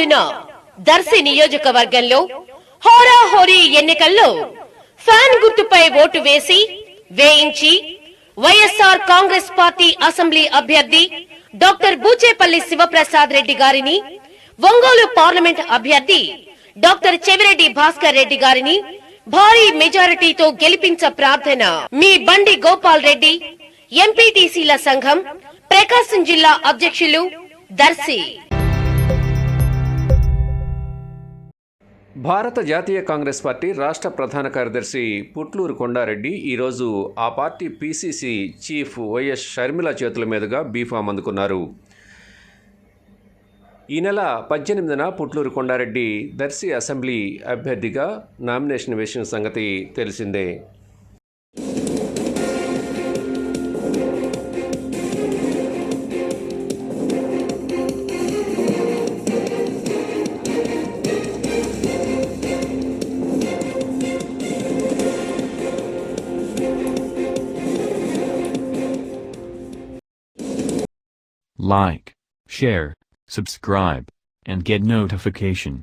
23న దర్శి నియోజకవర్గంలో హోరాహోరీ ఎన్నికల్లో ఫ్యాన్ గుర్తుపై ఓటు వేయించి వైఎస్ఆర్ కాంగ్రెస్ పార్టీ అసెంబ్లీ అభ్యర్థి డాక్టర్ బూచేపల్లి శివప్రసాద్ రెడ్డి గారిని, ఒంగోలు పార్లమెంట్ అభ్యర్థి డాక్టర్ చెవిరెడ్డి భాస్కర్ రెడ్డి గారిని భారీ మెజారిటీతో గెలిపించ ప్రార్థన. మీ బండి గోపాల్ రెడ్డి, ఎంపీటీసీల సంఘం, ప్రకాశం జిల్లా అధ్యక్షులు, దర్శి. భారత జాతీయ కాంగ్రెస్ పార్టీ రాష్ట్ర ప్రధాన కార్యదర్శి పుట్లూరు కొండారెడ్డి ఈరోజు ఆ party PCC chief YS Sharmila చేతుల మీదుగా బీఫామ్ అందుకున్నారు. ఈ నెల 18న పుట్లూరు కొండారెడ్డి దర్శి అసెంబ్లీ అభ్యర్థిగా నామినేషన్ వేసిన సంగతి తెలిసిందే. Like, share, subscribe, and get notification.